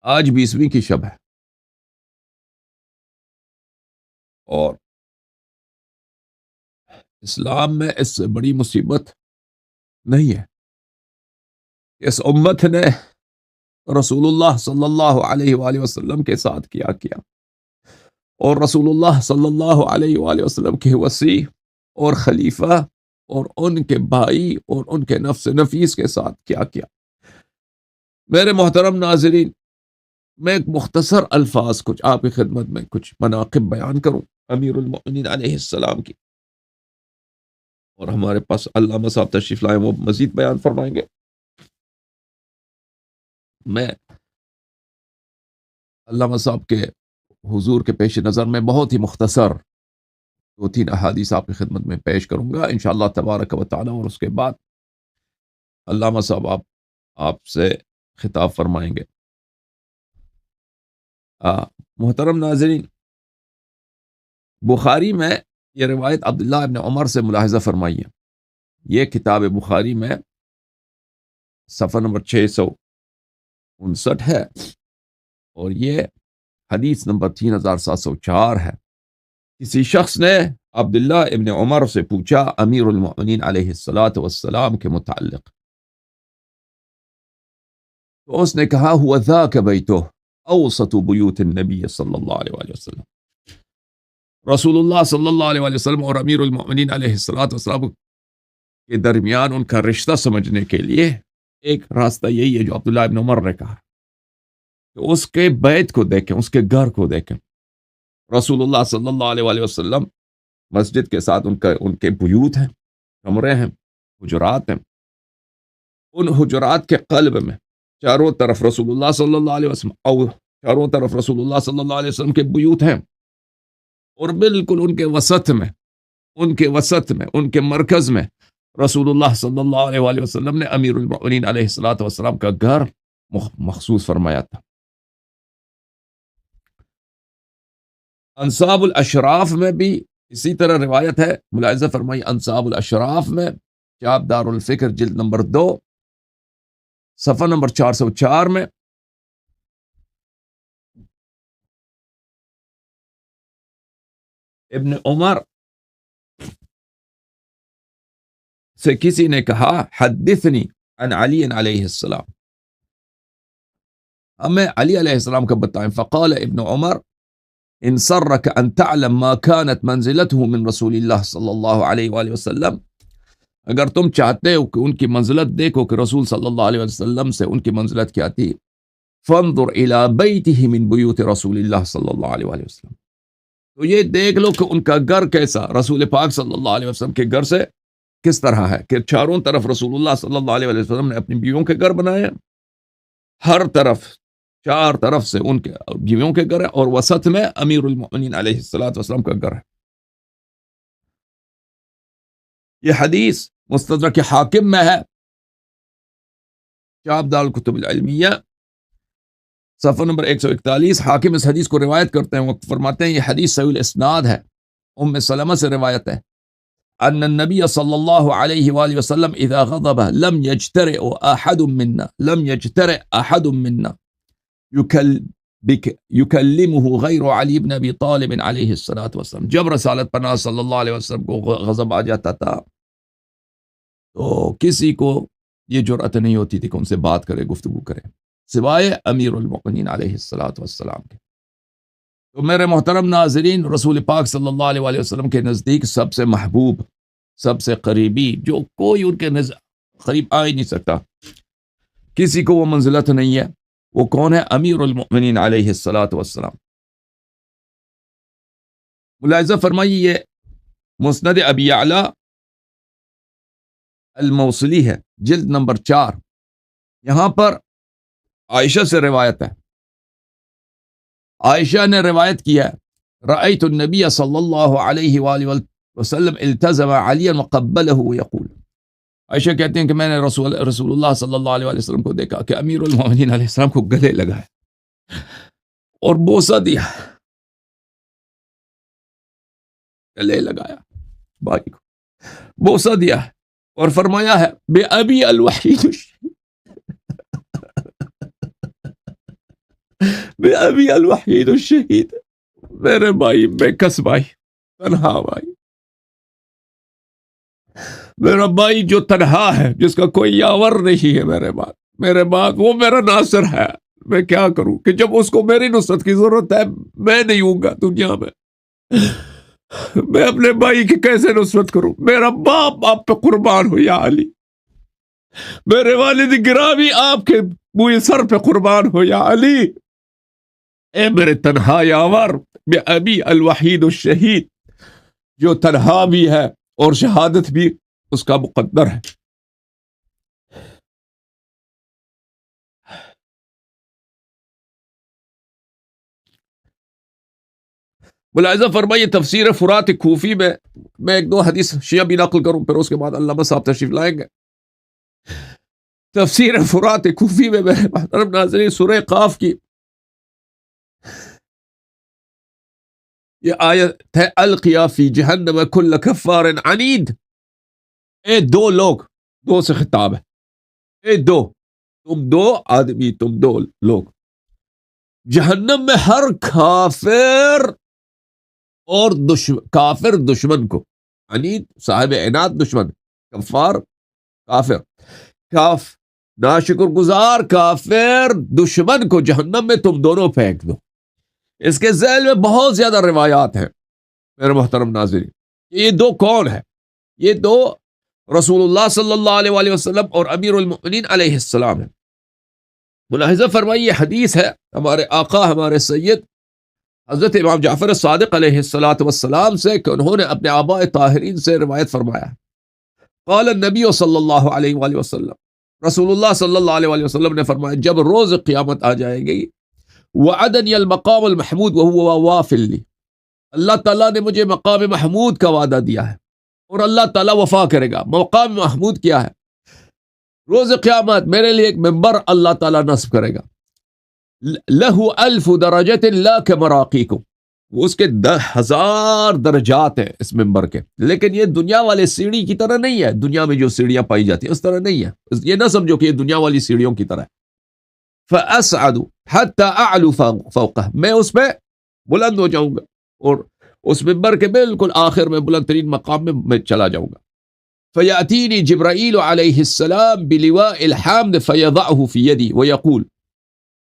آج 20ویں کی شب ہے، اور اسلام میں اس سے بڑی مصیبت نہیں ہے۔ اس امت نے رسول اللہ صلی اللہ علیہ وآلہ وسلم کے ساتھ کیا اور رسول اللہ صلی اللہ علیہ وآلہ وسلم کے وصی اور خلیفہ اور ان کے بھائی اور ان کے نفس نفیس کے ساتھ کیا۔ میرے محترم ناظرین، میں ایک مختصر الفاظ کچھ آپ کی خدمت میں کچھ مناقب بیان کروں امیر المؤمنین علیہ السلام کی، اور ہمارے پاس علامہ صاحب تشریف لائے، وہ مزید بیان فرمائیں گے۔ میں علامہ صاحب کے حضور کے پیش نظر میں بہت ہی مختصر 2-3 احادیث آپ کی خدمت میں پیش کروں گا انشاءاللہ تبارک و تعالی، اور اس کے بعد علامہ صاحب آپ سے خطاب فرمائیں گے۔ محترم ناظرین، بخاری میں یہ روایت عبداللہ ابن عمر سے ملاحظہ فرمائیے۔ یہ کتاب بخاری میں صفحہ نمبر 659 ہے، اور یہ حدیث نمبر 3704 ہے۔ کسی شخص نے عبداللہ ابن عمر سے پوچھا امیر المؤمنین علیہ السلام کے متعلق، تو اس نے کہا ہوا ذاک بیتہ اوسط بیوت النبی صلی اللہ علیہ وآلہ وسلم۔ رسول اللہ صلی اللہ علیہ وآلہ وسلم اور امیر المؤمنین علیہ السلام کے درمیان ان کا رشتہ سمجھنے کے لیے ایک راستہ یہی ہے جو عبداللہ ابن عمر نے کہا کہ اس کے بیت کو دیکھیں، اس کے گھر کو دیکھیں۔ رسول اللہ صلی اللہ علیہ وآلہ وسلم مسجد کے ساتھ ان کے بیوت ہیں، کمرے ہیں، حجرات ہیں۔ ان حجرات کے قلب میں چاروں طرف رسول اللہ صلی اللہ علیہ وسلم اور چاروں طرف رسول اللہ صلی اللہ علیہ وسلم کے بیوت ہیں، اور بالکل ان کے وسط میں ان کے مرکز میں رسول اللہ صلی اللہ علیہ وآلہ وسلم نے امیر المؤمنین علیہ السلام کا گھر مخصوص فرمایا تھا۔ انصاب الاشراف میں بھی اسی طرح روایت ہے، ملاحظہ فرمائی انصاب الاشراف میں کتاب دار الفکر جلد نمبر 2 صفحہ نمبر 404 میں ابن عمر سے کسی نے کہا حدثنی عن علی علیہ السلام، ہمیں علی علیہ السلام کا بتائیں۔ فقال ابن عمر ان سرک ان تعلم ما كانت منزلته من رسول اللہ صلی اللہ علیہ وآلہ وسلم، اگر تم چاہتے ہو کہ ان کی منزلت دیکھو کہ رسول صلی اللہ علیہ وسلم سے ان کی منزلت کیا تھی، فانظر الى بیتہ من بیوت رسول اللہ صلی اللہ علیہ وآلہ وسلم، تو یہ دیکھ لو کہ ان کا گھر کیسا، رسول پاک صلی اللہ علیہ وسلم کے گھر سے کس طرح ہے، کہ چاروں طرف رسول اللہ صلی اللہ علیہ وسلم نے اپنی بیویوں کے گھر بنائے، ہر طرف چار طرف سے ان کے بیویوں کے گھر ہے، اور وسط میں امیر المؤمنین علیہ السلام کا گھر ہے۔ یہ حدیث مستدرک حاکم میں ہے، کتاب دار الکتب العلمیہ صفحہ نمبر 141۔ حاکم اس حدیث کو روایت کرتے ہیں، وہ فرماتے ہیں یہ حدیث صحیح الاسناد ہے، ام سلمہ سے روایت ہے، ان النبی صلی اللہ علیہ وآلہ وسلم اذا غضب لم يجترئ احد منا یکلمہ غیر علی بن ابی طالب علیہ السلام۔ جب رسالت پناہ صلی اللہ علیہ وسلم کو غضب آ جاتا تھا تو کسی کو یہ جرأت نہیں ہوتی تھی کہ ان سے بات کرے، گفتگو کرے، سوائے امیر المؤمنین علیہ السلام کے۔ تو میرے محترم ناظرین، رسول پاک صلی اللہ علیہ وآلہ وسلم کے نزدیک سب سے محبوب، سب سے قریبی، جو کوئی ان کے قریب آ ہی نہیں سکتا، کسی کو وہ منزلت نہیں ہے، وہ کون ہے؟ امیر المؤمنین علیہ السلام۔ ملاحظہ فرمائیے یہ مسند ابی یعلا الموصلی ہے، جلد نمبر 4، یہاں پر عائشہ سے روایت ہے، عائشہ نے روایت کیا ہے رأیت النبی صلی اللہ علیہ وآلہ وسلم التزم علیا وقبلہ یقول، عائشہ کہتے ہیں کہ میں نے رسول اللہ صلی اللہ علیہ وسلم کو دیکھا کہ امیر المؤمنین علیہ السلام کو گلے لگایا اور بوسہ دیا، گلے لگایا بھائی کو، بوسہ دیا اور فرمایا ہے بے ابی الوحید میں ابھی الوحید الشہید، میرے بھائی بے کس بھائی، تنہا بھائی، میرا بھائی جو تنہا ہے، جس کا کوئی یاور نہیں ہے، میرے بعد وہ میرا ناصر ہے۔ میں کیا کروں کہ جب اس کو میری نصرت کی ضرورت ہے میں نہیں ہوں گا دنیا میں، میں اپنے بھائی کی کیسے نصرت کروں؟ میرا باپ آپ پہ قربان ہو یا علی، میرے والد گرامی آپ کے بوئے سر پہ قربان ہو یا علی، اے میرے تنہا یاور، میں ابھی الوحید الشہید، جو تنہا بھی ہے اور شہادت بھی اس کا مقدر ہے۔ ملاحظہ فرمائیے تفسیر فرات کوفی میں ایک دو حدیث شیعہ بھی نقل کروں، پھر اس کے بعد علامہ صاحب تشریف لائیں گے۔ تفسیر فرات کوفی میں میرے محترم ناظرین سورہ قاف کی یہ آیت ہے، القیا فی جہنم کل کفار عنید، اے دو لوگ، دو سے خطاب ہے، اے دو، تم دو آدمی، تم دو لوگ، جہنم میں ہر کافر اور کافر دشمن کو، عنید صاحب عناد دشمن، کفار کافر، ناشکر گزار کافر دشمن کو جہنم میں تم دونوں پھینک دو۔ اس کے ذیل میں بہت زیادہ روایات ہیں میرے محترم ناظرین۔ یہ دو کون ہے؟ یہ دو رسول اللہ صلی اللہ علیہ وآلہ وسلم اور امیر المؤمنین علیہ السلام ہیں۔ ملاحظہ فرمائیے یہ حدیث ہے ہمارے آقا، ہمارے سید حضرت امام جعفر صادق علیہ السلام سے کہ انہوں نے اپنے آباء طاہرین سے روایت فرمایا، قال النبی صلی اللہ علیہ وآلہ وسلم، رسول اللہ صلی اللہ علیہ وآلہ وسلم نے فرمایا جب روز قیامت آ جائے گی، وعدنی المقام المحمود وهو وافل لی، اللہ تعالیٰ نے مجھے مقام محمود کا وعدہ دیا ہے اور اللہ تعالیٰ وفا کرے گا۔ مقام محمود کیا ہے؟ روز قیامت میرے لیے ایک ممبر اللہ تعالیٰ نصب کرے گا، لہو 1000 درجت لا کمراقیکم، اس کے 10,000 درجات ہیں اس ممبر کے، لیکن یہ دنیا والے سیڑھی کی طرح نہیں ہے، دنیا میں جو سیڑھیاں پائی جاتی ہیں اس طرح نہیں ہے، یہ نہ سمجھو کہ یہ دنیا والی سیڑھیوں کی طرح ہے۔ فَأَسْعَدُ حَتَّى أَعْلُو فَوْقَهُ، میں اس پہ بلند ہو جاؤں گا اور اس ممبر کے بالکل آخر میں بلند ترین مقام میں چلا جاؤں گا۔ فَيَأْتِينِي جِبْرَائِيلُ عَلَيْهِ السَّلَامُ بِلِوَاءِ الْحَمْدِ فَيَضَعُهُ فِي يَدِي وَيَقُولُ،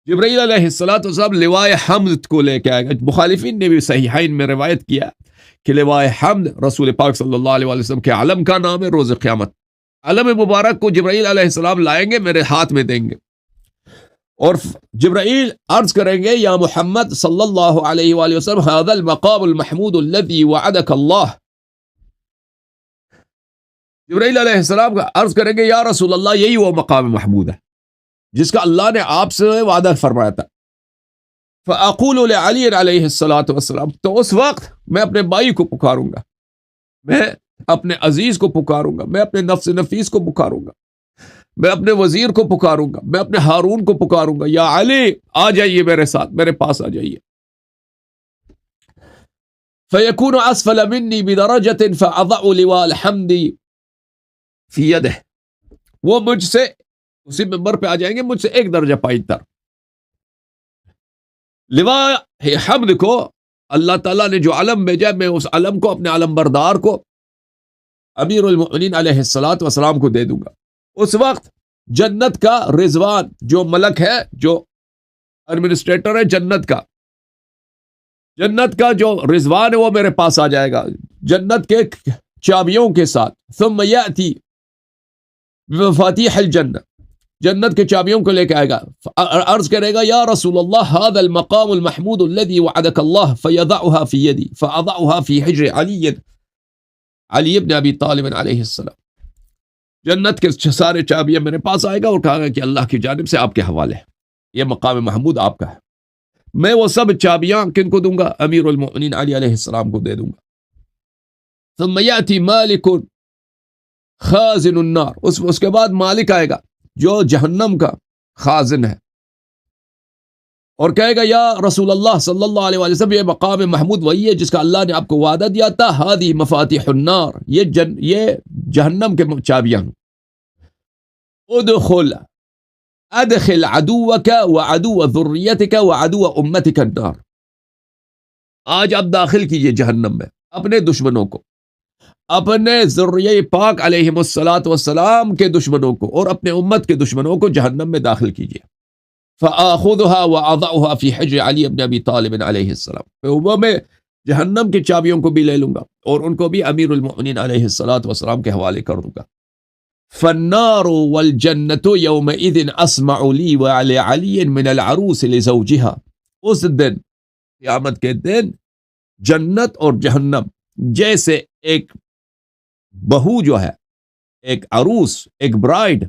جبرائیل علیہ السلام لوائے حمد کو لے کے آئے گا۔ مخالفین نے بھی صحیحین میں روایت کیا کہ لوائے حمد رسول پاک صلی اللہ علیہ وسلم کے علم کا نام ہے۔ روز قیامت علم مبارک کو جبرائیل علیہ السلام لائیں گے، میرے ہاتھ میں دیں گے، اور جبرائیل عرض کریں گے یا محمد صلی اللہ علیہ وآلہ وسلم هذا المقام المحمود الذي وعدك اللہ، جبرائیل علیہ السلام کا عرض کریں گے یا رسول اللہ یہی وہ مقام محمود ہے جس کا اللہ نے آپ سے وعدہ فرمایا تھا۔ فَأَقُولُ لِعَلِيٍّ عَلَيْهِ الصَّلَاةُ وَالسَّلَامُ، تو اس وقت میں اپنے بھائی کو پکاروں گا، میں اپنے عزیز کو پکاروں گا، میں اپنے نفس نفیس کو پکاروں گا، میں اپنے وزیر کو پکاروں گا، میں اپنے ہارون کو پکاروں گا، یا علی آ جائیے میرے ساتھ، میرے پاس آ جائیے۔ فَيَكُونُ أَسْفَلَ مِنِّي بِدَرَجَةٍ فَأَضَعُ لِوَاءَ الْحَمْدِ فِي يَدِهِ، وہ مجھ سے اسی ممبر پہ آ جائیں گے مجھ سے ایک درجہ پائیدار۔ لواء حمد کو اللہ تعالیٰ نے جو علم بھیجا، میں اس علم کو اپنے علم بردار کو امیر المؤمنین علیہ السلام کو دے دوں گا۔ اس وقت جنت کا رضوان، جو ملک ہے، جو ایڈمنسٹریٹر ہے جنت کا جو رضوان ہے وہ میرے پاس آ جائے گا جنت کے چابیوں کے ساتھ۔ ثم یأتی بمفاتیح الجنہ، جنت کے چابیوں کو لے کے آئے گا، عرض کرے گا یا رسول اللہ هذا المقام المحمود الذي وعدك الله فيضعها في يدي فأضعها في حجر علی ابن ابی طالب علیہ السلام، جنت کے سارے چابیاں میرے پاس آئے گا اور کہا گا کہ اللہ کی جانب سے آپ کے حوالے ہے، یہ مقام محمود آپ کا ہے۔ میں وہ سب چابیاں کن کو دوں گا؟ امیر المؤمنین علی علیہ السلام کو دے دوں گا۔ ثم یأتی مالک خازن النار، اس کے بعد مالک آئے گا جو جہنم کا خازن ہے اور کہے گا یا رسول اللہ صلی اللہ علیہ وسلم یہ مقام محمود وہی ہے جس کا اللہ نے آپ کو وعدہ دیا تھا، ہادی مفاتیح النار، یہ جہنم کے چابیاں، ادخل ادخل عدوک وعدو ذریتک وعدو امتک النار. آج آپ داخل کیجئے جہنم میں اپنے دشمنوں کو، اپنے ذریہ پاک علیہم السلام کے دشمنوں کو اور اپنے امت کے دشمنوں کو جہنم میں داخل کیجئے. فآخذها وأضعها في حجر علی بن ابی طالب علیہ السلام. وہ میں جہنم کی چابیوں کو بھی لے لوں گا اور ان کو بھی امیر المؤمنین علیہ السلام کے حوالے کر دوں گا. فالنار والجنة يومئذ اسمع لي وعلى علي من العروس لزوجها. اس دن قیامت کے دن جنت اور جہنم جیسے ایک بہو جو ہے، ایک عروس، ایک برائڈ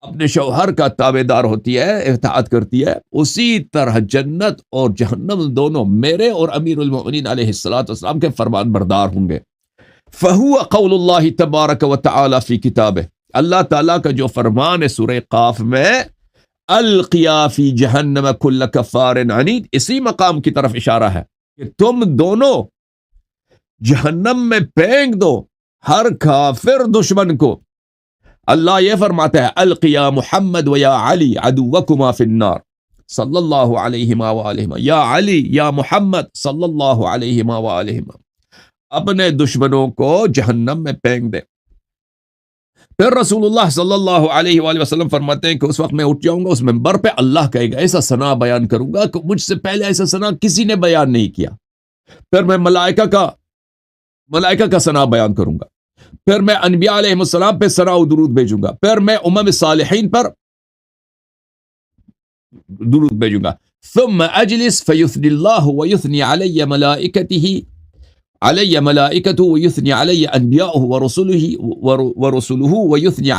اپنے شوہر کا تابع دار ہوتی ہے، اطاعت کرتی ہے، اسی طرح جنت اور جہنم دونوں میرے اور امیر المؤمنین علیہ السلام کے فرمان بردار ہوں گے. فہو قول اللہ تبارک و تعالی فی کتابہ. اللہ تعالیٰ کا جو فرمان ہے سورہ قاف میں، القیا فی جہنم کل کفار عنید، اسی مقام کی طرف اشارہ ہے کہ تم دونوں جہنم میں پھینک دو ہر کافر دشمن کو. اللہ یہ فرماتا ہے القیا محمد و یا علی عدوکما فی النار صلی اللہ علیہ وآلہ. یا علی، یا محمد صلی اللہ علیہ وآلہ، اپنے دشمنوں کو جہنم میں پھینک دے. پھر رسول اللہ صلی اللہ علیہ وآلہ وسلم فرماتے ہیں کہ اس وقت میں اٹھ جاؤں گا، اس منبر پہ اللہ کہے گا ایسا ثنا بیان کروں گا کہ مجھ سے پہلے ایسا ثنا کسی نے بیان نہیں کیا. پھر میں ملائکہ کا ثنا بیان کروں گا، پھر میں انبیاء علیہ السلام پہ ثنا و درود بھیجوں گا، پھر میں امم صالحین پر درود بھیجوں گا. ثم اجلس فیثنی اللہ ویثنی علی ملائکتہ ویثنی علی انبیاءہ ورسلہ ویثنی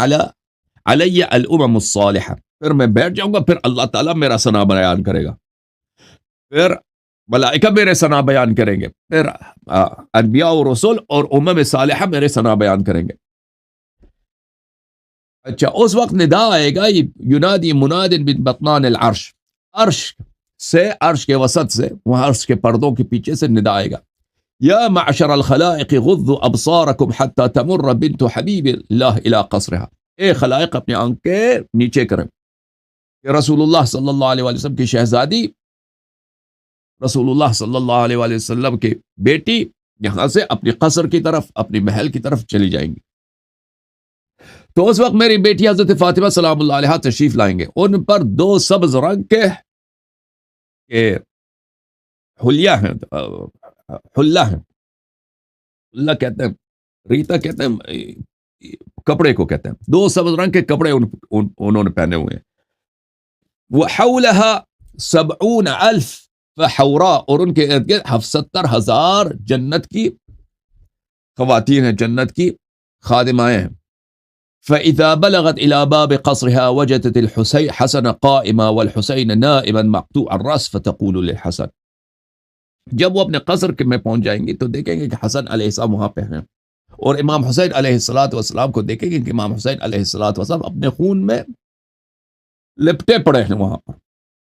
علی الامم الصالحہ. پھر میں بیٹھ جاؤں گا، پھر اللہ تعالیٰ میرا ثنا بیان کرے گا، پھر ملائکہ میرے ثنا بیان کریں گے، پھر انبیاء و رسول اور امم صالحہ میرے ثنا بیان کریں گے. اچھا، اس وقت ندا آئے گا، ینادی مناد من بطنان العرش، عرش سے، عرش کے وسط سے، وہاں عرش کے پردوں کے پیچھے سے ندا آئے گا، یا معشر الخلائق غضوا ابصارکم حتی تمر بنت حبیب اللہ الی قصرها. اے خلائق اپنے آنکھیں نیچے کریں کہ رسول اللہ صلی اللہ علیہ وسلم کی شہزادی، رسول اللہ صلی اللہ علیہ وسلم کی بیٹی یہاں سے اپنی قصر کی طرف، اپنی محل کی طرف چلی جائیں گی. تو اس وقت میری بیٹی حضرت فاطمہ سلام اللہ علیہ تشریف لائیں گے. ان پر 2 سبز رنگ کے حلیہ ہیں، حلہ کہتے ہیں، ریتا کہتے ہیں، کپڑے کو کہتے ہیں. 2 سبز رنگ کے کپڑے انہوں نے پہنے ہوئے ہیں. وحولها 70,000 فحورا، اور ان کے ارد گرد 70,000 جنت کی خواتین ہیں، جنت کی خادمائیں ہیں. فإذا بلغت إلى باب قصرها وجدت الحسن قائما والحسين نائما مقطوع الرأس فتقول للحسن. جب وہ اپنے قصر میں پہنچ جائیں گے تو دیکھیں گے کہ حسن علیہ السلام وہاں پہ ہیں، اور امام حسین علیہ السلام کو دیکھیں گے کہ امام حسین علیہ السلام اپنے خون میں لپٹے پڑے ہیں وہاں پر.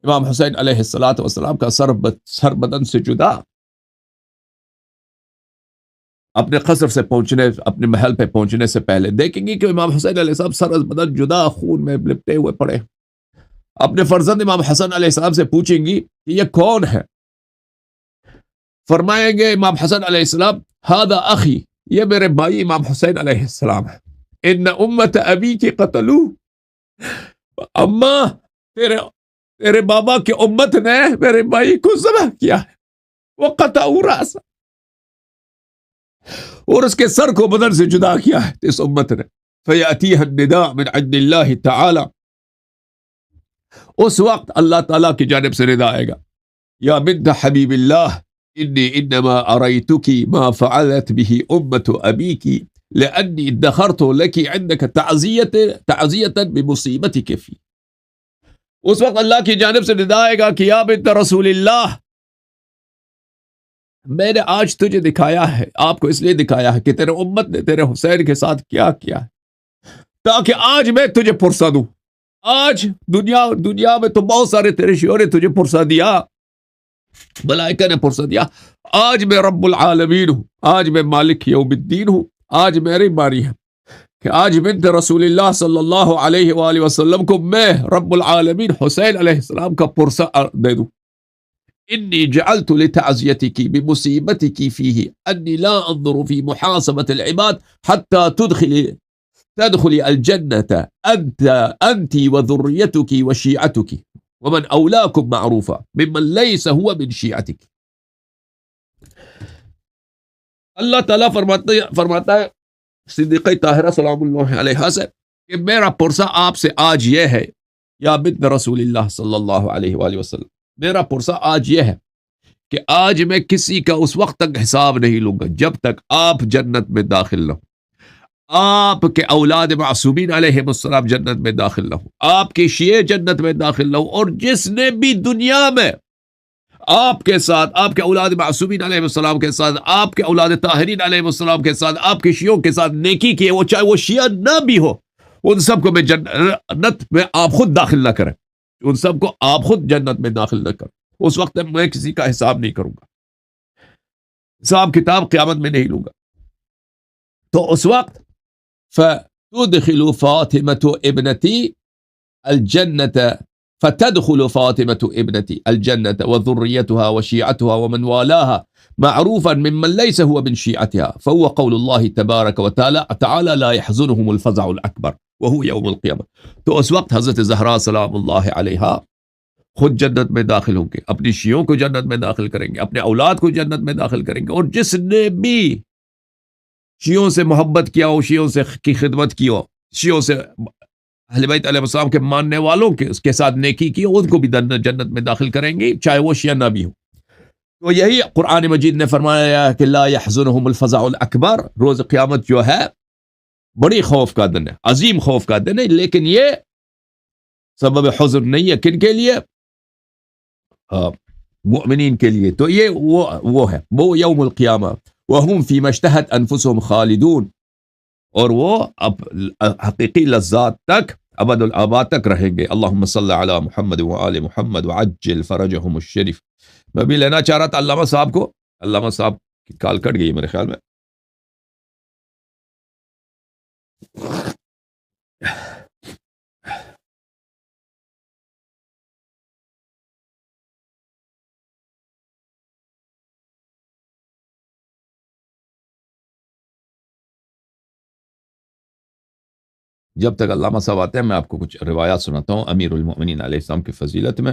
امام حسین علیہ السلام کا سر بدن سے جدا اپنے قصر سے پہنچنے، اپنے محل پہ پہنچنے سے پہلے دیکھیں گے کہ امام حسین علیہ السلام سر بدن جدا خون میں لپٹے ہوئے پڑے. اپنے فرزند امام حسن علیہ السلام سے پوچھیں گی کہ یہ کون ہے؟ فرمائیں گے امام حسن علیہ السلام ھذا اخی، یہ میرے بھائی امام حسین علیہ السلام ہے. ان امت ابی کی قتلوہ، اما تیرے بابا کی امت نے میرے بھائی کو ذبح کیا ہے، وہ قطعوا رأسہ، اور اس کے سر کو بدن سے جدا کیا ہے اس امت نے. فیأتیہ النداء من عند اللہ تعالی، اس وقت اللہ تعالیٰ کی جانب سے ندا آئے گا، یا بنت حبیب اللہ انی انما اریتکی ما فعلت به امت ابیکی لانی ادخرت لکی عندک تعزیتا بمصیبتک فی. اس وقت اللہ کی جانب سے ندا آئے گا کہ یا بنت رسول اللہ، میں نے آج تجھے دکھایا ہے، آپ کو اس لیے دکھایا ہے کہ تیرے امت نے تیرے حسین کے ساتھ کیا کیا ہے، تاکہ آج میں تجھے پرسہ دوں. آج دنیا میں تو بہت سارے تیرے شیعوں نے تجھے پرسہ دیا، ملائکہ نے پرسہ دیا، آج میں رب العالمین ہوں، آج میں مالک یوم الدین ہوں، آج میری باری ہے کہ آج بنت رسول اللہ صلی اللہ علیہ وآلہ وسلم کو میں رب العالمین حسین علیہ السلام کا پرسہ دے دوں. انی جعلت لتعزیتک بمصیبتک فیہ انی لا انظر فی محاسبة العباد حتی تدخلی الجنة انت وذریتک وشیعتک ومن اولاکم معروفا ممن لیس هو من شیعتک. اللہ تعالیٰ فرماتا ہے صدیقہ طاہرہ سلام اللہ علیہ سے کہ میرا پرسہ آپ سے آج یہ ہے یا بنت رسول اللہ صلی اللہ علیہ وآلہ وسلم، میرا پرسہ آج یہ ہے کہ آج میں کسی کا اس وقت تک حساب نہیں لوں گا جب تک آپ جنت میں داخل نہ ہو، آپ کے اولاد معصومین علیہ السلام جنت میں داخل نہ ہو، آپ کے شیعہ جنت میں داخل نہ ہو، اور جس نے بھی دنیا میں آپ کے ساتھ، آپ کے اولاد معصومین علیہ السلام کے ساتھ، آپ کے اولاد طاہرین علیہ السلام کے ساتھ، آپ کے شیعوں کے ساتھ نیکی کی، وہ چاہے وہ شیعہ نہ بھی ہو، ان سب کو میں جنت میں آپ خود داخل نہ کریں، ان سب کو آپ خود جنت میں داخل نہ کریں. اس وقت میں کسی کا حساب نہیں کروں گا، حساب کتاب قیامت میں نہیں لوں گا. تو اس وقت فتدخل فاطمة ابنتي الجنة فتدخل فاطمة ابنتي الجنة وذريتها وشيعتها ومن والاها معروفا ممن ليس هو من شيعتها فهو قول الله تبارك وتعالى لا يحزنهم الفزع الأكبر وهو يوم القيامة. تو اس وقت حضرت زہرا سلام اللہ علیہا خود جنت میں داخل ہوں گے، اپنی شیعوں کو جنت میں داخل کریں گے، اپنے اولاد کو جنت میں داخل کریں گے، اور جس نے بھی شیعوں سے محبت کیا ہو، شیعوں سے کی خدمت کی ہو، شیعوں سے اہل بیت علیہ السلام کے ماننے والوں کے اس کے ساتھ نیکی کی، ان کو بھی جنت میں داخل کریں گے چاہے وہ شیعہ نہ بھی ہو. تو یہی قرآن مجید نے فرمایا کہ لا يحزنهم الفزع الاکبر، روز قیامت جو ہے بڑی خوف کا دن ہے، عظیم خوف کا دن ہے، لیکن یہ سبب حزن نہیں ہے کن کے لیے؟ مؤمنین کے لیے. تو یہ وہ ہے، وہ یوم القیامہ. وَهُمْ فِي مَا اشْتَهَتْ أَنفُسُهُمْ خَالِدُونَ، اور وہ اب حقیقی لذات تک ابد الآباد تک رہیں گے. اللہم صلی علی محمد وآل محمد وعجل فرجہم الشریف. میں بھی لینا چاہ رہا تھا علامہ صاحب کو، علامہ صاحب کی کال کٹ گئی میرے خیال میں. جب تک علامہ صاحب آتے ہیں میں آپ کو کچھ روایات سناتا ہوں امیر المؤمنین علیہ السلام کی فضیلت میں.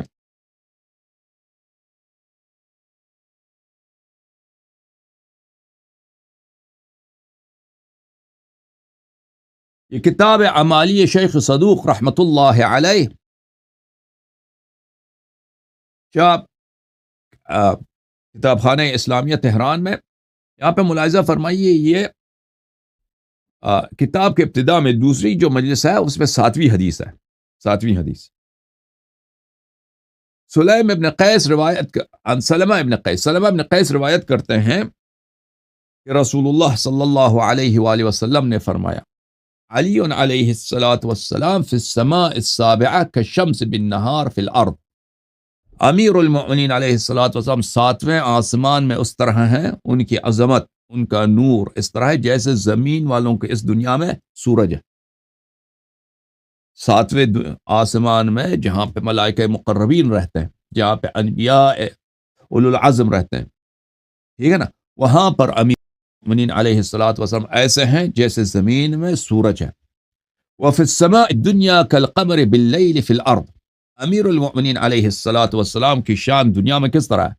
یہ کتاب اعمالی شیخ صدوق رحمۃ اللہ علیہ، کتاب خانہ اسلامیہ تہران میں. یہاں پہ ملاحظہ فرمائیے، یہ کتاب کے ابتدا میں دوسری جو مجلس ہے اس میں 7ویں حدیث ہے، 7ویں حدیث. سلیم ابن قیس روایت عن سلمہ ابن قیس روایت کرتے ہیں کہ رسول اللہ صلی اللہ علیہ وآلہ وسلم نے فرمایا علی علیہ السلام فی السماء السابعہ کالشمس بالنہار فی الارض. امیر المؤمنین علیہ السلام 7ویں آسمان میں اس طرح ہیں، ان کی عظمت، ان کا نور اس طرح ہے جیسے زمین والوں کے اس دنیا میں سورج ہے. 7ویں آسمان میں جہاں پہ ملائکہ مقربین رہتے ہیں، جہاں پہ انبیاء اولو العزم رہتے ہیں، ٹھیک ہے نا، وہاں پر امیر المؤمنین علیہ السلام ایسے ہیں جیسے زمین میں سورج ہے. وفی السماء الدنیا کالقمر باللیل فی الارض. امیر المؤمنین علیہ السلام کی شان دنیا میں کس طرح ہے؟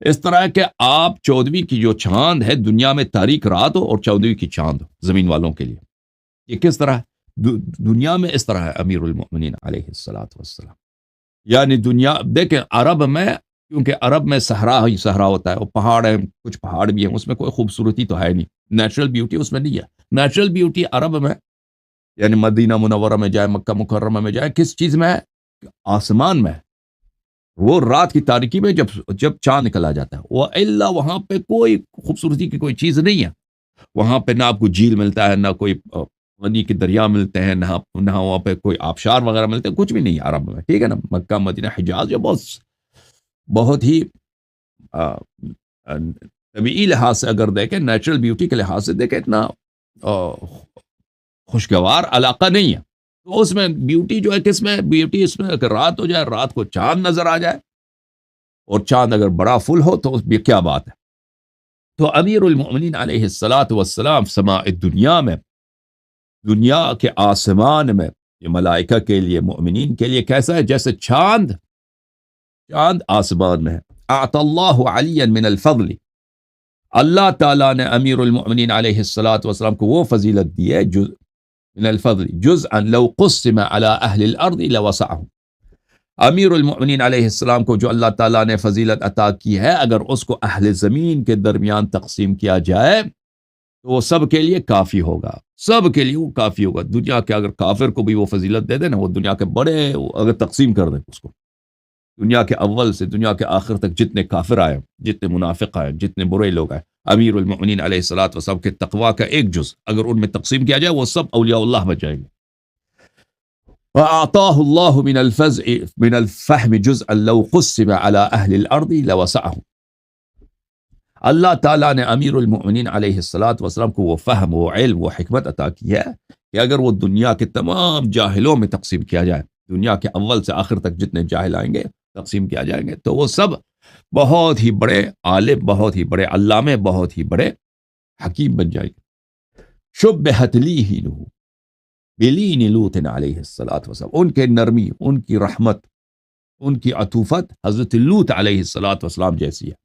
اس طرح کہ آپ 14ویں کی جو چاند ہے دنیا میں تاریک رات ہو، اور 14ویں کی چاند زمین والوں کے لیے. یہ کس طرح ہے؟ دنیا میں اس طرح ہے امیر المؤمنین علیہ السلام. یعنی دنیا دیکھیں، عرب میں، کیونکہ عرب میں صحرا ہی صحرا ہوتا ہے، اور پہاڑ ہیں، کچھ پہاڑ بھی ہیں، اس میں کوئی خوبصورتی تو ہے نہیں، نیچرل بیوٹی اس میں نہیں ہے. نیچرل بیوٹی عرب میں، یعنی مدینہ منورہ میں جائے، مکہ مکرمہ میں جائے، کس چیز میں ہے؟ آسمان میں. وہ رات کی تاریکی میں جب چاند نکلا جاتا ہے، وہ اللہ وہاں پہ کوئی خوبصورتی کی کوئی چیز نہیں ہے. وہاں پہ نہ آپ کو جھیل ملتا ہے، نہ کوئی پانی کے دریا ملتے ہیں، نہ وہاں پہ کوئی آبشار وغیرہ ملتے ہیں، کچھ بھی نہیں ہے عرب میں، ٹھیک ہے نا. مکہ مدینہ حجاز جو بہت ہی طبعی لحاظ سے اگر دیکھیں، نیچرل بیوٹی کے لحاظ سے دیکھیں، اتنا خوشگوار علاقہ نہیں ہے، تو اس میں بیوٹی جو ہے کس میں بیوٹی اس میں اگر رات ہو جائے، رات کو چاند نظر آ جائے، اور چاند اگر بڑا فل ہو تو اس میں کیا بات ہے۔ تو امیر المؤمنین علیہ الصلاۃ والسلام سماء دنیا میں، دنیا کے آسمان میں، یہ ملائکہ کے لیے، مؤمنین کے لیے کیسا ہے؟ جیسے چاند آسمان میں ہے۔ اعطى اللہ علی من الفضل، اللہ تعالیٰ نے امیر المؤمنین علیہ الصلاۃ والسلام کو وہ فضیلت دی ہے، من الفضل جزءا لو قسم على اہل الارض لوسعهم، امیر المؤمنین علیہ السلام کو جو اللہ تعالیٰ نے فضیلت عطا کی ہے، اگر اس کو اہل زمین کے درمیان تقسیم کیا جائے تو وہ سب کے لیے کافی ہوگا، سب کے لیے وہ کافی ہوگا۔ دنیا کے اگر کافر کو بھی وہ فضیلت دے دے نا، وہ دنیا کے بڑے اگر تقسیم کر دیں اس کو، دنیا کے اول سے دنیا کے آخر تک جتنے کافر آئے، جتنے منافق آئے، جتنے برے لوگ آئے، امیر المؤمنین علیہ الصلاۃ والسلام کے تقویٰ کا ایک جز اگر ان میں تقسیم کیا جائے، وہ سب اولیاء اللہ بن جائیں گے۔ وَأَعْطَاهُ اللَّهُ مِنَ الْفَهْمِ جُزْءًا لَوْ قُسِّمَ عَلَى أَهْلِ الْأَرْضِ لَوَسَعَهُمْ، اللہ تعالیٰ نے امیر المؤمنین علیہ الصلاۃ والسلام کو وہ فہم، وہ علم، وہ حکمت عطا کی ہے کہ اگر وہ دنیا کے تمام جاہلوں میں تقسیم کیا جائے، دنیا کے اول سے آخر تک جتنے جاہل آئیں گے تقسیم کیا جائیں گے، تو وہ سب بہت ہی بڑے عالم، بہت ہی بڑے علامے، بہت ہی بڑے حکیم بن جائیں گے۔ شبہت لیہ بلین لوط علیہ الصلاۃ والسلام، ان کے نرمی، ان کی رحمت، ان کی عطوفت حضرت لوط علیہ الصلاۃ والسلام جیسی ہے۔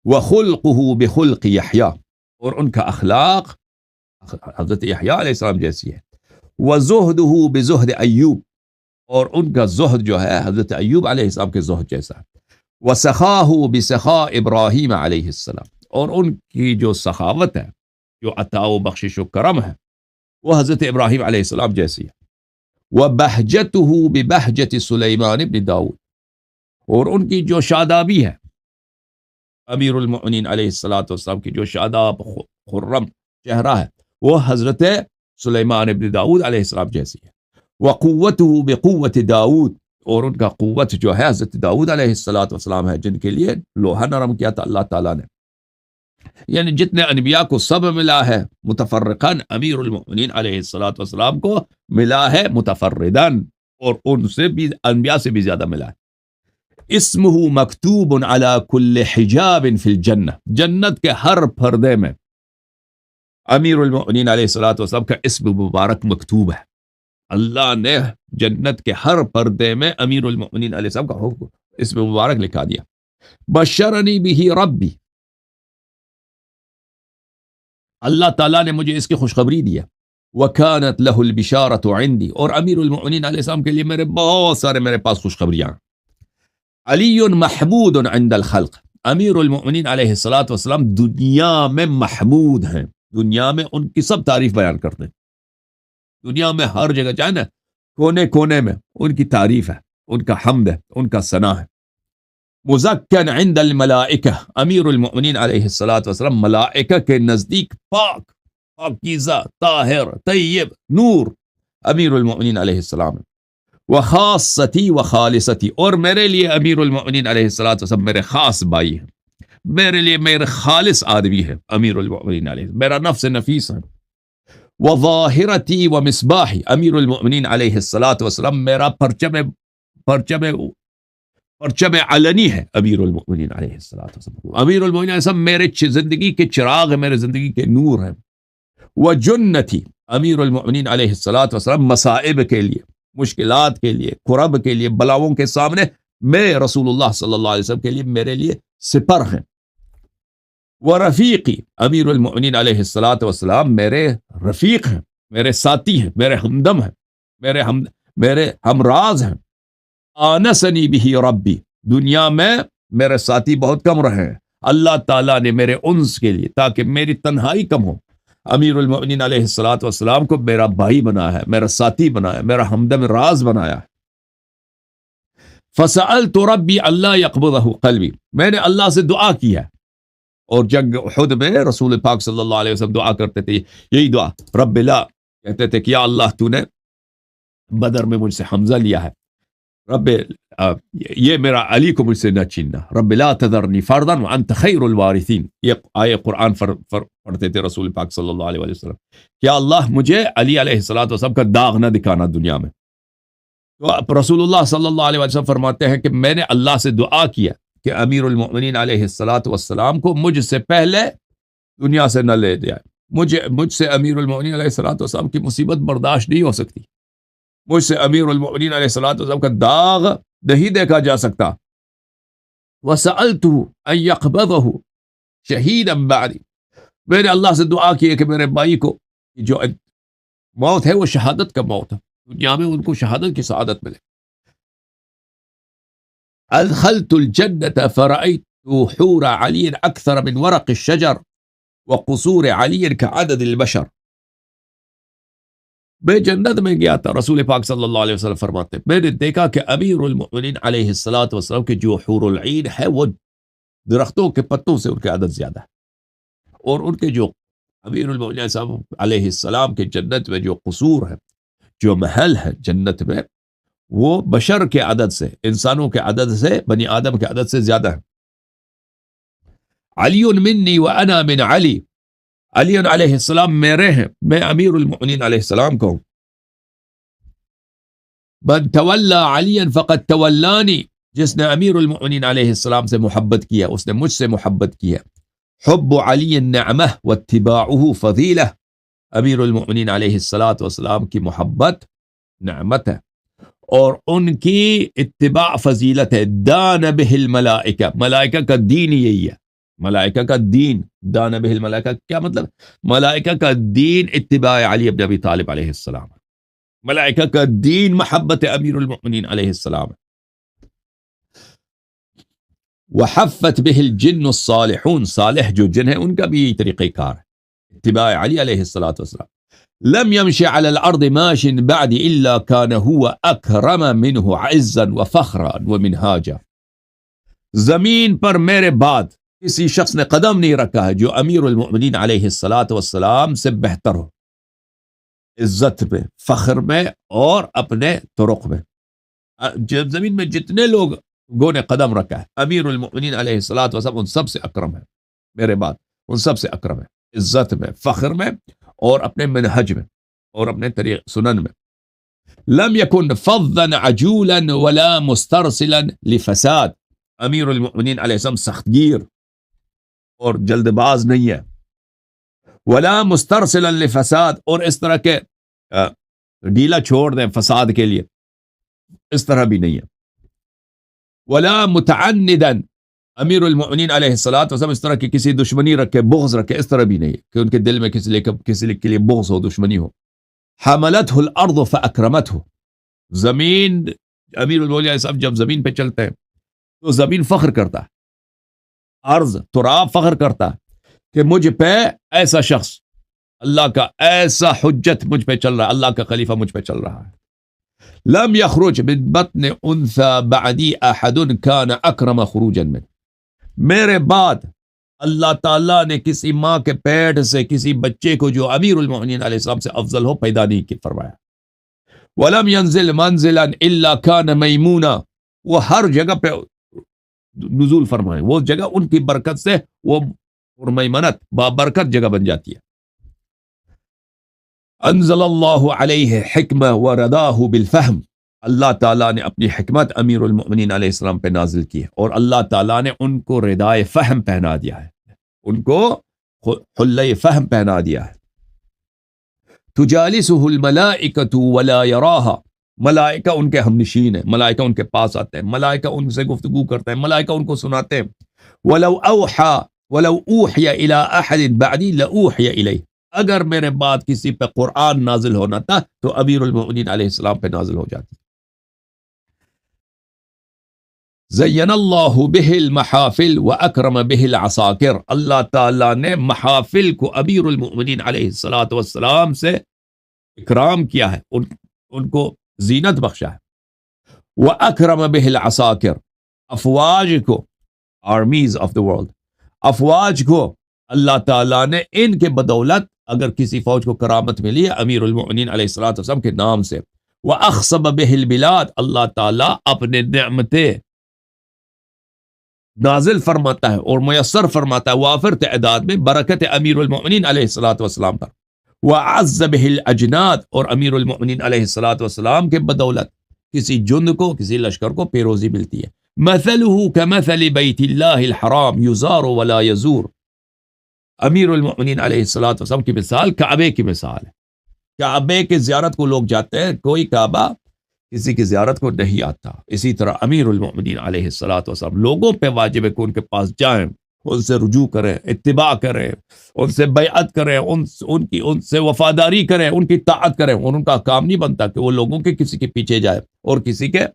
وخلقہ بخلق یحییٰ، اور ان کا اخلاق حضرت یحییٰ علیہ السلام جیسی ہے۔ وزہدہ بزہد ایوب، اور ان کا زہد جو ہے حضرت ایوب علیہ السلام کے زہد جیسا ہے۔ وسخاہ بسخاء ابراہیم علیہ السلام، اور ان کی جو سخاوت ہے، جو عطا و بخشش و کرم ہے، وہ حضرت ابراہیم علیہ السلام جیسی ہے۔ وبہجتہ ببہجت سلیمان بن داؤد، اور ان کی جو شادابی ہے، امیر المؤمنین علیہ الصلاۃ والسلام کی جو شاداب خرم چہرہ ہے، وہ حضرت سلیمان بن داؤد علیہ السلام جیسی ہے۔ وقوتہ بقوت داؤد، اور ان کا قوت جو ہے حضرت داؤد علیہ الصلاۃ والسلام ہے، جن کے لیے لوہا نرم کیا تھا اللہ تعالیٰ نے۔ یعنی جتنے انبیاء کو سب ملا ہے متفرقاً، امیر المؤمنین علیہ الصلاۃ والسلام کو ملا ہے متفرداً، اور ان سے بھی انبیاء سے بھی زیادہ ملا ہے۔ اسمہ مکتوب علی کل حجاب فی الجنہ، جنت کے ہر پردے میں امیر المؤمنین علیہ الصلاۃ والسلام کا اسم مبارک مکتوب ہے۔ اللہ نے جنت کے ہر پردے میں امیر المؤمنین علیہ السلام کا اسم مبارک لکھا دیا۔ بشرنی بہ ربی، اللہ تعالیٰ نے مجھے اس کی خوشخبری دیا۔ وَكَانَتْ لَهُ الْبِشَارَةُ عِنْدِي، اور امیر المؤمنین علیہ السلام کے لیے میرے پاس خوشخبریاں۔ علی محمود عند الخلق، امیر المؤمنین علیہ الصلاۃ والسلام دنیا میں محمود ہیں، دنیا میں ان کی سب تعریف بیان کرتے ہیں، دنیا میں ہر جگہ چاہے نا کونے کونے میں ان کی تعریف ہے، ان کا حمد ہے، ان کا ثنا ہے۔ مزکن عند الملائکہ، امیر المؤمنین علیہ الصلاۃ والسلام ملائکہ کے نزدیک پاک، پاکیزہ، طاہر، طیب، نور امیر المؤمنین علیہ السلام۔ وخاصتی وخالصتی، اور میرے لیے امیر المؤمنین علیہ الصلاۃ والسلام میرے خاص بھائی ہیں، میرے لیے میرے خالص آدمی ہے امیر المؤمنین علیہ، میرا نفس نفیس ہے۔ وظاہرتی ومصباحی، امیر المؤمنین علیہ الصلاۃ والسلام میرا پرچم علنی ہے امیر المؤمنین علیہ الصلاۃ والسلام، امیر المؤمنین علیہ السلام میرے زندگی کے چراغ ہیں، میرے زندگی کے نور ہیں۔ وجنتی، امیر المؤمنین علیہ الصلاۃ والسلام مصائب کے لیے، مشکلات کے لیے، کرب کے لیے، بلاؤں کے سامنے میں رسول اللہ صلی اللہ علیہ وسلم کے لیے میرے لیے سپر ہیں۔ ورفیقی، امیر المؤمنین علیہ الصلاۃ والسلام میرے رفیق ہیں، میرے ساتھی ہیں، میرے ہمدم ہیں، میرے ہمراز ہیں۔ آنسنی بہ ربی، دنیا میں میرے ساتھی بہت کم رہے ہیں، اللہ تعالیٰ نے میرے انس کے لیے، تاکہ میری تنہائی کم ہو، امیر المؤمنین علیہ الصلاۃ والسلام کو میرا بھائی بنایا ہے، میرا ساتھی بنایا ہے، میرا ہمدم راز بنایا ہے۔ فسألت ربی اللہ یقبضہ قلبی، میں نے اللہ سے دعا کی ہے، اور جنگ احد میں رسول پاک صلی اللہ علیہ وسلم دعا کرتے تھے یہی دعا، رب لا، کہتے تھے کہ یا اللہ تو نے بدر میں مجھ سے حمزہ لیا ہے، رب یہ میرا علی کو مجھ سے نہ چھیننا. رب لا تذرنی فردا وانت خیر الوارثین. یہ آیے قرآن پڑھتے تھے رسول پاک صلی اللہ علیہ وسلم. کیا اللہ مجھے علی علیہ الصلوۃ والسلام کا داغ نہ دکھانا دنیا میں. تو رسول اللہ صلی اللہ علیہ وسلم فرماتے ہیں کہ میں نے اللہ سے دعا کیا کہ امیر المؤمنین علیہ الصلوۃ والسلام کو مجھ سے پہلے دنیا سے نہ لے جائے. مجھ سے امیر المؤمنین علیہ الصلوۃ والسلام کی مصیبت برداشت نہیں ہو سکتی. مجھ سے امیر المؤمنین علیہ الصلوۃ والسلام کا داغ نہیں دیکھا جا سکتا. وَسَأَلْتُهُ أَن يَقْبَضَهُ شَهِيدًا بَعْدِي. میں نے اللہ سے دعا کی کہ میرے بھائی کو جو موت ہے وہ شہادت کا موت ہے, دنیا میں ان کو شہادت کی سعادت ملے. أدخلت الجنة فرأيت حور علي أكثر من ورق الشجر وقصور علي كعدد البشر. میں جنت میں گیا تھا, رسول پاک صلی اللہ علیہ وسلم فرماتے ہیں میں نے دیکھا کہ امیر المؤمنین علیہ الصلوۃ والسلام کے جو حور العین ہے وہ درختوں کے پتوں سے ان کے عدد زیادہ ہے, اور ان کے جو امیر المؤمنین علیہ السلام کے جنت میں جو قصور ہے, جو محل ہے جنت میں, وہ بشر کے عدد سے, انسانوں کے عدد سے, بنی آدم کے عدد سے زیادہ ہے. علی منی وانا من علی. علی علیہ السلام میرے ہیں, میں امیر المؤمنین علیہ السلام کو ہوں. من تولا علی فقد تولانی. جس نے امیر المؤمنین علیہ السلام سے محبت کیا اس نے مجھ سے محبت کیا. حب علی نعمہ واتباعہ فضیلہ. امیر المؤمنین علیہ السلام کی محبت نعمت ہے اور ان کی اتباع فضیلت ہے. دان بہ الملائکہ. ملائکہ کا دین یہی ہے. ملائکہ کا دین, دان بہ الملائکہ کیا مطلب؟ ملائکہ کا دین اتباع علی بن ابی طالب علیہ السلام. ملائکہ کا دین محبت امیر المؤمنین علیہ السلام. وحفت بہ الجن الصالحون. صالح جو جن ہیں ان کا بھی یہی طریقہ کار ہے, اتباع علی علیہ الصلوۃ والسلام. لم يمشي على الارض ماش بعد الا كان هو اكرم منه عزا وفخرا ومنهاجا. زمین پر میرے بعد کسی شخص نے قدم نہیں رکھا ہے جو امیر المؤمنین علیہ الصلوۃ والسلام سے بہتر ہو, عزت میں, فخر میں اور اپنے طرق میں. جب زمین میں جتنے لوگوں نے قدم رکھا ہے امیر المؤمنین علیہ الصلوۃ والسلام ان سب سے اکرم ہے. میرے بعد ان سب سے اکرم ہے, عزت میں, فخر میں اور اپنے منہج میں اور اپنے طریق سنن میں. لم يكن فظا عجولا ولا مسترسلا لفساد. امیر المؤمنین علیہ السلام سخت گیر اور جلد باز نہیں ہے. ولا مسترسلا لفساد. اور اس طرح کے ڈیلا چھوڑ دیں فساد کے لیے, اس طرح بھی نہیں ہے. ولا متعندا. امیر المؤمنین علیہ الصلوۃ والسلام اس طرح کی کسی دشمنی رکھے, بغض رکھے, اس طرح بھی نہیں کہ ان کے دل میں کسی کے لیے بغض ہو, دشمنی ہو. حملته الارض فاکرمته. زمین, امیر المؤمنین علیہ السلام جب زمین پہ چلتے ہیں تو زمین فخر کرتا ہے, ارض تراب فخر کرتا ہے کہ مجھ پہ ایسا شخص, اللہ کا ایسا حجت مجھ پہ چل رہا ہے, اللہ کا خلیفہ مجھ پہ چل رہا ہے. لم يخرج من بطن انثى بعدی احد كان اکرم خروجا من. میرے بعد اللہ تعالیٰ نے کسی ماں کے پیٹ سے کسی بچے کو جو امیر المؤمنین علیہ السلام سے افضل ہو پیدا نہیں کی فرمایا. ولم ينزل منزلا الا كان میمونا. وہ ہر جگہ پہ نزول فرمائے, وہ جگہ ان کی برکت سے وہ میمنت بابرکت جگہ بن جاتی ہے. انزل اللہ علیہ حکمہ ورداہ بالفہم. اللہ تعالیٰ نے اپنی حکمت امیر المؤمنین علیہ السلام پہ نازل کی ہے اور اللہ تعالیٰ نے ان کو ردائے فہم پہنا دیا ہے, ان کو حلۂ فہم پہنا دیا ہے. تجالسہ الملائکۃ ولا یراہا. ملائکہ ان کے ہمنشین ہیں, ملائکہ ان کے پاس آتے ہیں, ملائکہ ان سے گفتگو کرتے ہیں, ملائکہ ان کو سناتے ہیں. ولو اوحی الی احد بعدی لاوحی الیہ. اگر میرے بعد کسی پہ قرآن نازل ہونا تھا تو امیر المؤمنین علیہ السلام پہ نازل ہو جاتی. زین اللہ بہ المحافل واکرم بہ العساکر. اللہ تعالیٰ نے محافل کو امیر المؤمنین علیہ الصلوۃ والسلام سے اکرام کیا ہے, ان کو زینت بخشا ہے. واکرم بہ العساکر. افواج کو, آرمیز آف دا ورلڈ, افواج کو اللہ تعالیٰ نے ان کے بدولت اگر کسی فوج کو کرامت ملی ہے امیر المؤمنین علیہ الصلوۃ والسلام کے نام سے. وَأَخْصَبَ بِهِ الْبِلَادِ، اللہ تعالیٰ اپنے نعمتیں نازل فرماتا ہے اور میسر فرماتا ہے وافر تعداد میں برکت امیر المؤمنین علیہ الصلوۃ والسلام پر. وَعَزَّ بِهِ الْأَجْنَادِ، اور امیر المؤمنین علیہ الصلوۃ والسلام کے بدولت کسی جند کو، کسی لشکر کو پیروزی ملتی ہے. مَثَلُهُ كَمَثَلِ بَيْتِ اللَّهِ الْحَرَامِ يُزَارُ وَلَا يَزُورُ، امیر المؤمنین علیہ الصلوۃ والسلام کی مثال کعبے کی مثال ہے. کعبے کی زیارت کو لوگ جاتے ہیں، کوئی کعبہ کسی کی زیارت کو نہیں آتا. اسی طرح امیر المؤمنین علیہ الصلوۃ والسلام لوگوں پہ واجب ہے کہ ان کے پاس جائیں، ان سے رجوع کریں، اتباع کریں، ان سے بیعت کریں، ان سے وفاداری کریں، ان کی طاعت کریں. اور ان کا کام نہیں بنتا کہ وہ لوگوں کے کسی کے پیچھے جائے اور کسی کے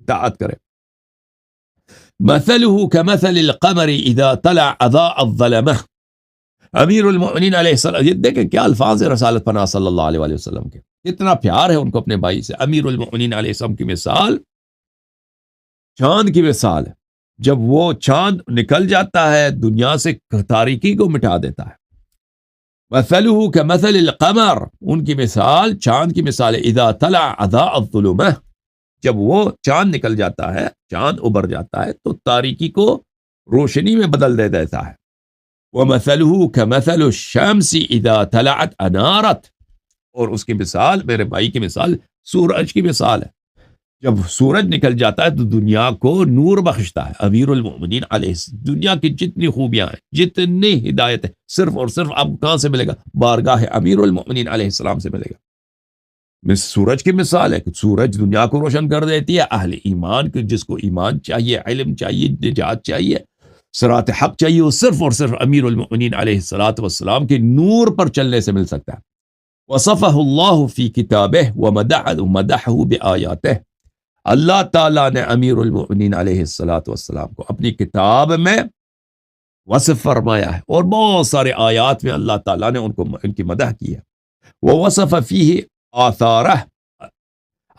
طاعت کرے. مثلہ کمثل القمر اذا طلع اضاء الظلمہ، امیر المؤمنین علیہ السلام، یہ دیکھیں کیا الفاظ ہے رسالت پناہ صلی اللہ علیہ وسلم کے، کتنا پیار ہے ان کو اپنے بھائی سے. امیر المؤمنین علیہ السلام کی مثال چاند کی مثال ہے، جب وہ چاند نکل جاتا ہے دنیا سے تاریکی کو مٹا دیتا ہے. مثلہ کمثل القمر، ان کی مثال چاند کی مثال ہے. اذا طلع اضاء الظلمہ، جب وہ چاند نکل جاتا ہے، چاند ابھر جاتا ہے تو تاریکی کو روشنی میں بدل دے دیتا ہے. وَمَثَلُهُ كَمَثَلُ الشَّمْسِ إِذَا طَلَعَتْ أَنَارَتْ، اور اس کی مثال، میرے بھائی کی مثال سورج کی مثال ہے. جب سورج نکل جاتا ہے تو دنیا کو نور بخشتا ہے. امیر المؤمنین علیہ السلام، دنیا کی جتنی خوبیاں ہیں، جتنی ہدایت ہے، صرف اور صرف آپ کہاں سے ملے گا؟ بارگاہ امیر المؤمنین علیہ السلام سے ملے گا. سورج کی مثال ہے کہ سورج دنیا کو روشن کر دیتی ہے. اہل ایمان کے، جس کو ایمان چاہیے، علم چاہیے، نجات چاہیے، صراط حق چاہیے، وہ صرف اور صرف امیر المؤمنین علیہ الصلوۃ والسلام کے نور پر چلنے سے مل سکتا ہے. وصفہ اللہ فی کتابہ ومدحہ بآیاتہ، اللہ تعالیٰ نے امیر المؤمنین علیہ الصلوۃ والسلام کو اپنی کتاب میں وصف فرمایا ہے، اور بہت سارے آیات میں اللہ تعالیٰ نے ان کی مدح کی ہے. ووصف فیہ آثارہ،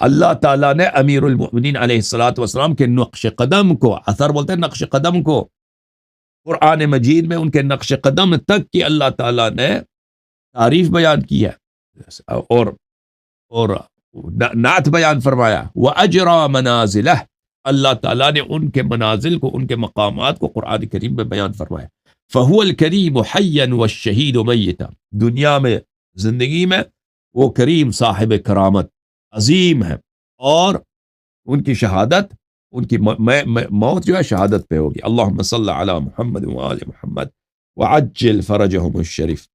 اللہ تعالیٰ نے امیر المؤمنین علیہ الصلوۃ والسلام کے نقش قدم کو، اثر بولتے ہیں نقش قدم کو، قرآن مجید میں ان کے نقش قدم تک کی اللہ تعالیٰ نے تعریف بیان کی ہے اور نعت بیان فرمایا. وَأَجْرَى مَنَازِلَهُ، اللہ تعالیٰ نے ان کے منازل کو، ان کے مقامات کو قرآن کریم میں بیان فرمایا. فَهُوَ الْكَرِيمُ حَيًّا وَالشَّهِيدُ مَيِّتًا، دنیا میں، زندگی میں وہ کریم صاحب کرامت عظیم ہے، اور ان کی شہادت، ان کی موت جو ہے شہادت پہ ہوگی. اللہم صلی علی محمد وآل محمد وعجل فرجہم الشریف.